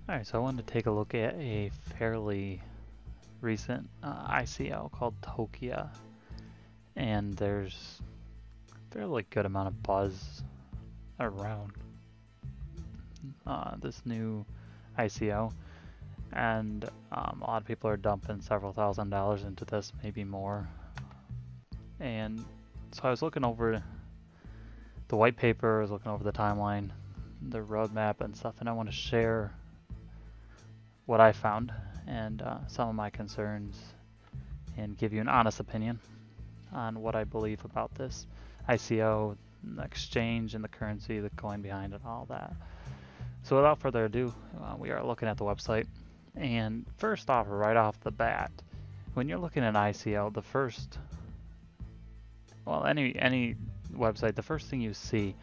Alright, so I wanted to take a look at a fairly recent ICO called Tokia, and there's a fairly good amount of buzz around this new ICO, and a lot of people are dumping several $1,000s into this, maybe more. And so I was looking over the white paper, I was looking over the timeline, the roadmap and stuff, and I want to share what I found and some of my concerns and give you an honest opinion on what I believe about this ICO, the exchange and the currency, the coin behind it, all that. So without further ado, we are looking at the website. And first off, right off the bat, when you're looking at ICO, the first, well, any website, the first thing you see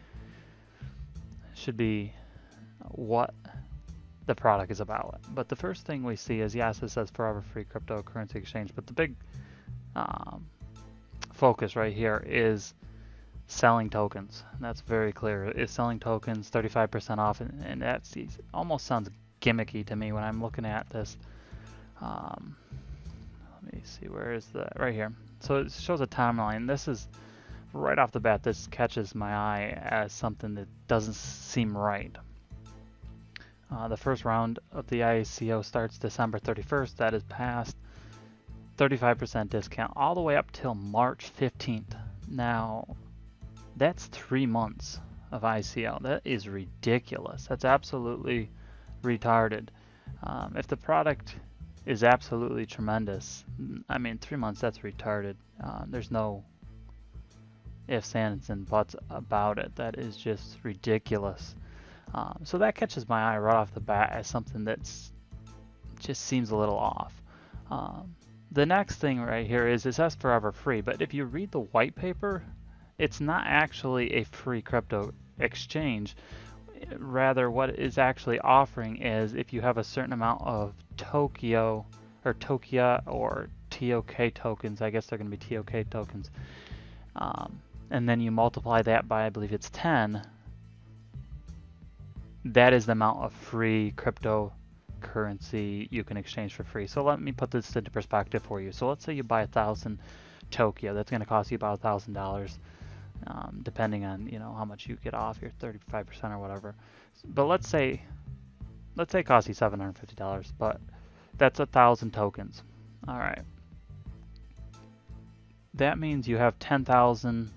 should be what the product is about. But the first thing we see is, yes, it says forever free cryptocurrency exchange, but the big focus right here is selling tokens. And that's very clear. It's selling tokens 35% off, and that almost sounds gimmicky to me when I'm looking at this. Let me see, where is that? Right here. So it shows a timeline. This is right off the bat, this catches my eye as something that doesn't seem right. The first round of the ICO starts December 31st. That is past 35% discount all the way up till March 15th. Now, that's 3 months of ICO. That is ridiculous. That's absolutely retarded. If the product is absolutely tremendous, I mean, 3 months, that's retarded. There's no ifs, ands, and buts about it. That is just ridiculous. So that catches my eye right off the bat as something that's just seems a little off. The next thing right here is it says forever free, but if you read the white paper, it's not actually a free crypto exchange. Rather, what it is actually offering is if you have a certain amount of Tokia or TOK tokens, I guess they're going to be TOK tokens, and then you multiply that by, I believe it's 10, that is the amount of free cryptocurrency you can exchange for free. So let me put this into perspective for you. So let's say you buy 1,000 Tokia. That's going to cost you about $1,000, depending on how much you get off your 35% or whatever. But let's say it costs you $750, but that's 1,000 tokens. All right. That means you have 10,000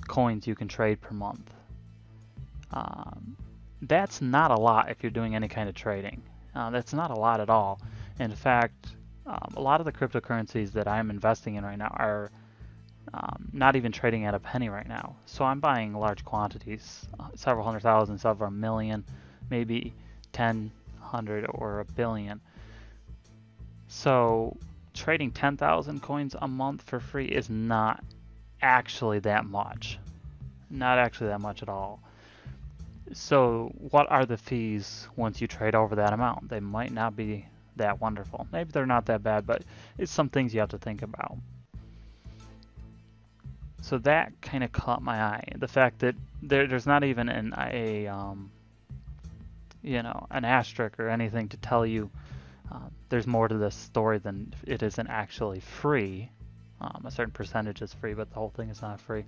coins you can trade per month. That's not a lot if you're doing any kind of trading. That's not a lot at all. In fact, a lot of the cryptocurrencies that I'm investing in right now are not even trading at a penny right now. So I'm buying large quantities, several hundred thousand, several million, maybe 10, 100, or a billion. So trading 10,000 coins a month for free is not actually that much. Not actually that much at all. So what are the fees once you trade over that amount? They might not be that wonderful. Maybe they're not that bad, but it's some things you have to think about. So that kind of caught my eye. The fact that there's not even an asterisk or anything to tell you there's more to this story than it isn't actually free. A certain percentage is free, but the whole thing is not free.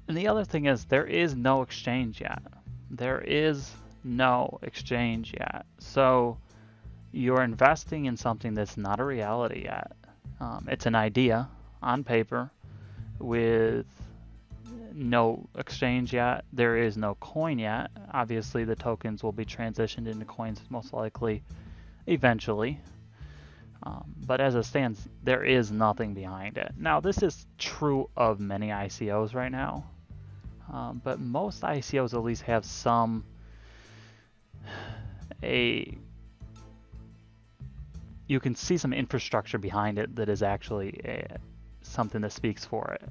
And the other thing is there is no exchange yet. There is no exchange yet. So you're investing in something that's not a reality yet. It's an idea on paper with no exchange yet. There is no coin yet. Obviously, the tokens will be transitioned into coins most likely eventually. But as it stands, there is nothing behind it. Now, this is true of many ICOs right now. But most ICOs at least have you can see some infrastructure behind it that is actually something that speaks for it.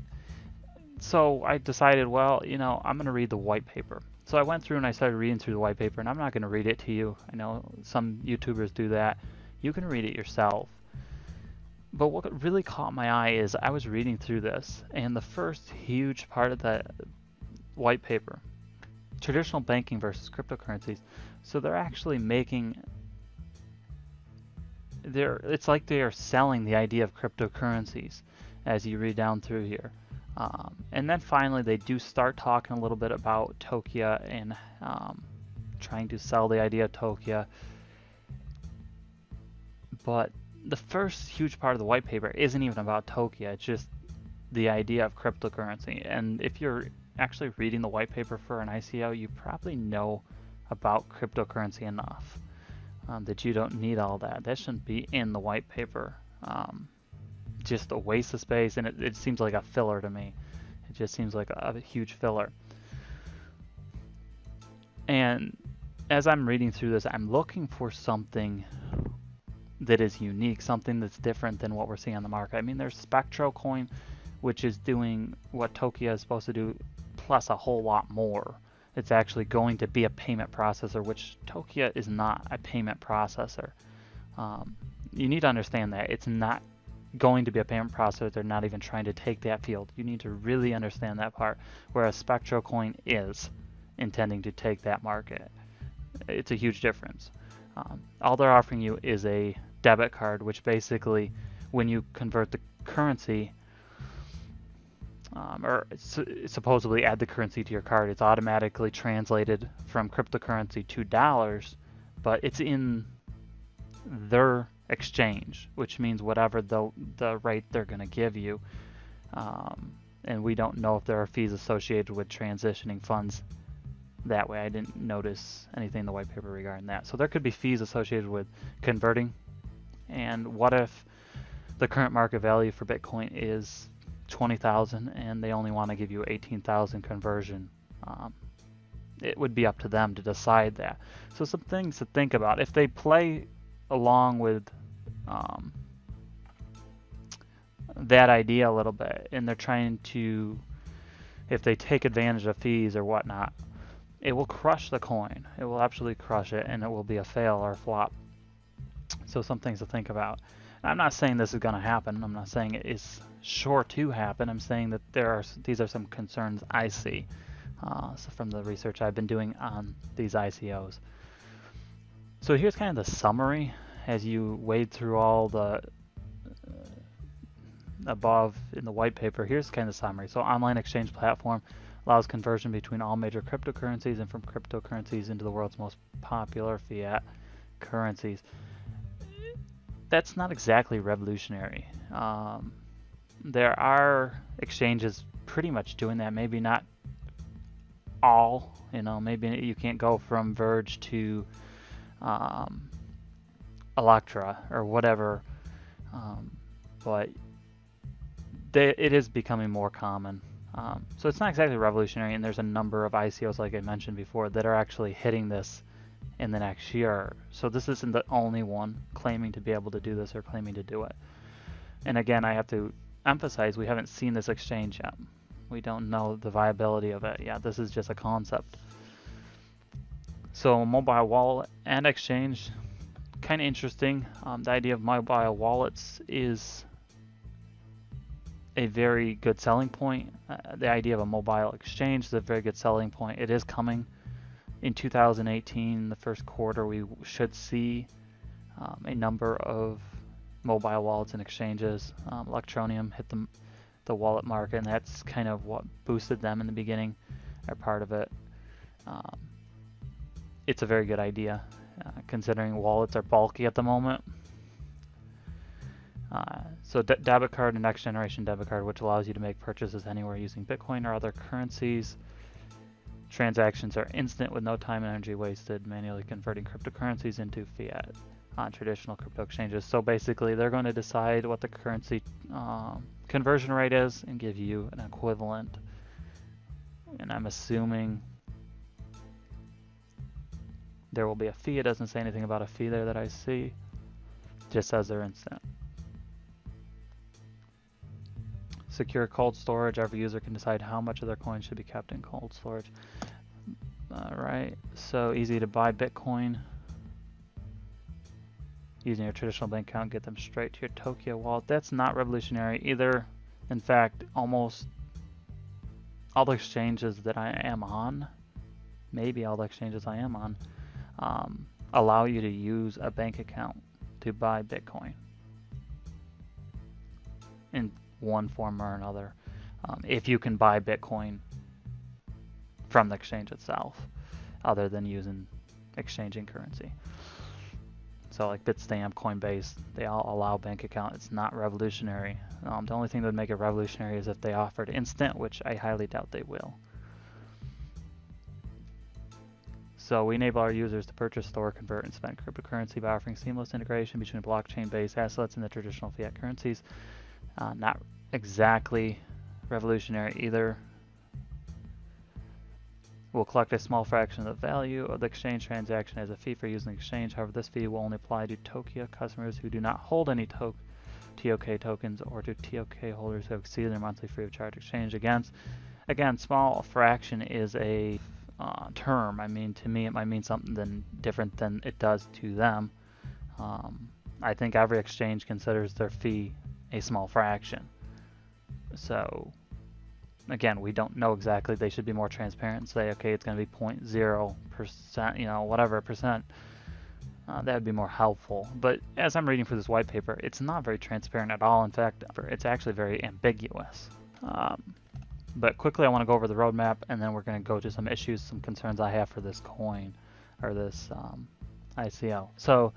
So I decided, well, I'm going to read the white paper. So I went through and I started reading through the white paper, and I'm not going to read it to you. I know some YouTubers do that. You can read it yourself. But what really caught my eye is I was reading through this, and the first huge part of that white paper traditional banking versus cryptocurrencies. So they're actually making, it's like they are selling the idea of cryptocurrencies as you read down through here. And then finally they do start talking a little bit about Tokia and trying to sell the idea of Tokia. But the first huge part of the white paper isn't even about Tokia, it's just the idea of cryptocurrency. And if you're actually reading the white paper for an ICO, you probably know about cryptocurrency enough that you don't need all that. That shouldn't be in the white paper. Just a waste of space, and it seems like a filler to me. It just seems like a huge filler. And as I'm reading through this, I'm looking for something that is unique, something that's different than what we're seeing on the market. I mean, there's Reddcoin, which is doing what Tokia is supposed to do, plus a whole lot more. It's actually going to be a payment processor, which Tokia is not a payment processor. You need to understand that. It's not going to be a payment processor. They're not even trying to take that field. You need to really understand that part, whereas Reddcoin is intending to take that market. It's a huge difference. All they're offering you is a debit card, which basically, when you convert the currency, or supposedly add the currency to your card, it's automatically translated from cryptocurrency to dollars, but it's in their exchange, which means whatever the rate they're going to give you. And we don't know if there are fees associated with transitioning funds that way. I didn't notice anything in the white paper regarding that. So there could be fees associated with converting. And what if the current market value for Bitcoin is 20,000 and they only want to give you 18,000 conversion? It would be up to them to decide that. So some things to think about. If they play along with that idea a little bit, and they're trying to, if they take advantage of fees or whatnot, it will crush the coin. It will absolutely crush it, and it will be a fail or a flop. So some things to think about. I'm not saying this is going to happen. I'm not saying it is sure to happen. I'm saying that these are some concerns I see so from the research I've been doing on these ICOs. So here's kind of the summary as you wade through all the above in the white paper. Here's kind of the summary. So online exchange platform allows conversion between all major cryptocurrencies and from cryptocurrencies into the world's most popular fiat currencies. That's not exactly revolutionary. There are exchanges pretty much doing that. Maybe not all, maybe you can't go from Verge to Electra or whatever, but it is becoming more common. So it's not exactly revolutionary, and there's a number of ICOs, like I mentioned before, that are actually hitting this in the next year. So this isn't the only one claiming to be able to do this or claiming to do it. And again, I have to emphasize, we haven't seen this exchange yet. We don't know the viability of it yet. This is just a concept. So mobile wallet and exchange, kind of interesting. The idea of mobile wallets is a very good selling point. The idea of a mobile exchange is a very good selling point. It is coming in 2018, the first quarter. We should see a number of mobile wallets and exchanges. Electroneum hit the wallet market, and that's kind of what boosted them in the beginning, or part of it. It's a very good idea, considering wallets are bulky at the moment. So debit card and next generation debit card, which allows you to make purchases anywhere using Bitcoin or other currencies. Transactions are instant with no time and energy wasted manually converting cryptocurrencies into fiat on traditional crypto exchanges. So basically they're going to decide what the currency conversion rate is and give you an equivalent. And I'm assuming there will be a fee. It doesn't say anything about a fee there that I see. It just says they're instant. Secure cold storage. Every user can decide how much of their coins should be kept in cold storage. Alright, so easy to buy Bitcoin using your traditional bank account, get them straight to your Tokia wallet. That's not revolutionary either. In fact, almost all the exchanges that I am on maybe all the exchanges I am on, allow you to use a bank account to buy Bitcoin in one form or another, if you can buy Bitcoin from the exchange itself, other than using exchanging currency. So like Bitstamp, Coinbase, they all allow bank account. It's not revolutionary. The only thing that would make it revolutionary is if they offered instant, which I highly doubt they will. So we enable our users to purchase, store, convert, and spend cryptocurrency by offering seamless integration between blockchain-based assets and the traditional fiat currencies. Not exactly revolutionary either. We'll collect a small fraction of the value of the exchange transaction as a fee for using the exchange. However, this fee will only apply to Tokia customers who do not hold any TOK tokens, or to TOK holders who have exceeded their monthly free of charge exchange. Again, small fraction is a term. I mean, to me, it might mean something different than it does to them. I think every exchange considers their fee a small fraction. So again, we don't know exactly. They should be more transparent and say, okay, it's going to be 0.0%, whatever percent. That would be more helpful. But as I'm reading through this white paper, it's not very transparent at all. In fact, it's actually very ambiguous. But quickly, I want to go over the roadmap, and then we're going to go to some issues, some concerns I have for this coin, or this ICO. So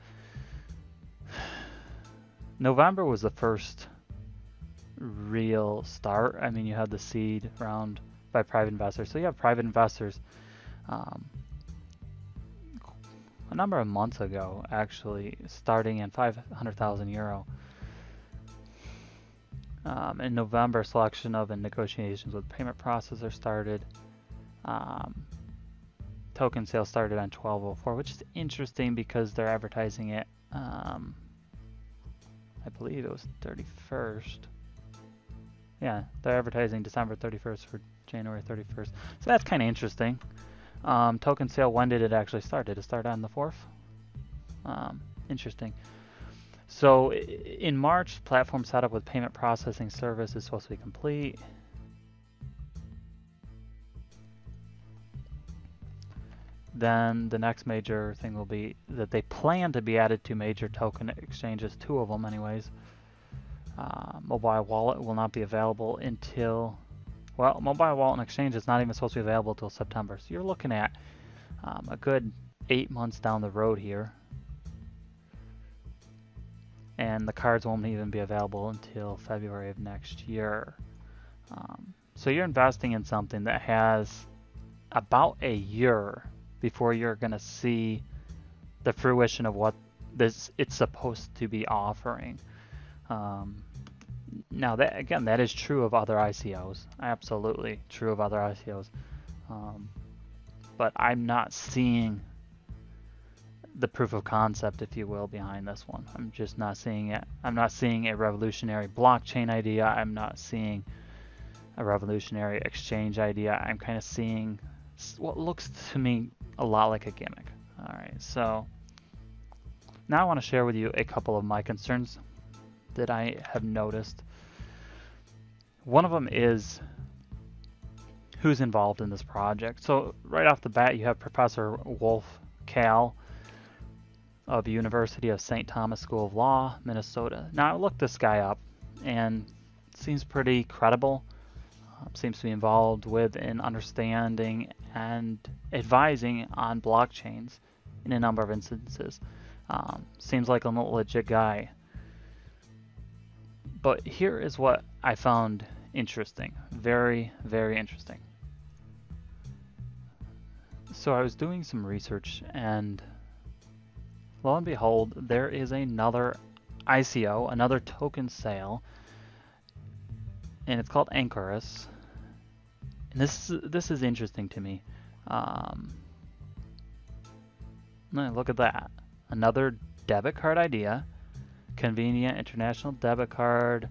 November was the first real start. I mean, you had the seed round by private investors. So you have private investors a number of months ago, actually, starting in 500,000 euro. In November, selection of and negotiations with payment processor started. Token sales started on 12/04, which is interesting because they're advertising it, I believe it was 31st. Yeah, they're advertising December 31st for January 31st. So that's kind of interesting. Token sale, when did it actually start? Did it start on the 4th? Interesting. So in March, platform setup with payment processing service is supposed to be complete. Then the next major thing will be that they plan to be added to major token exchanges, 2 of them anyways. Mobile wallet will not be available until, well, mobile wallet and exchange is not even supposed to be available until September. So you're looking at a good 8 months down the road here. And the cards won't even be available until February of next year. So you're investing in something that has about a year before you're going to see the fruition of what it's supposed to be offering. Now, that is true of other ICOs. Absolutely true of other ICOs. But I'm not seeing the proof of concept, if you will, behind this one. I'm just not seeing it. I'm not seeing a revolutionary blockchain idea. I'm not seeing a revolutionary exchange idea. I'm kind of seeing what looks to me a lot like a gimmick. All right, so now I want to share with you a couple of my concerns that I have noticed. One of them is who's involved in this project. So right off the bat, you have Professor Wolf Cal of the University of St. Thomas School of Law, Minnesota. Now I looked this guy up and seems pretty credible. Seems to be involved with and understanding and advising on blockchains in a number of instances. Seems like a legit guy. But here is what I found interesting. Very, very interesting. So I was doing some research, and lo and behold, there is another ICO, another token sale, and it's called Anchorus. And this is interesting to me. Look at that. Another debit card idea. Convenient international debit card.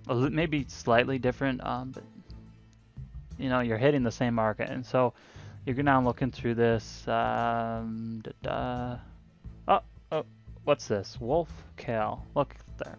Maybe slightly different, but you're hitting the same market. And so you're now looking through this. What's this? Wolf Cal. Look there.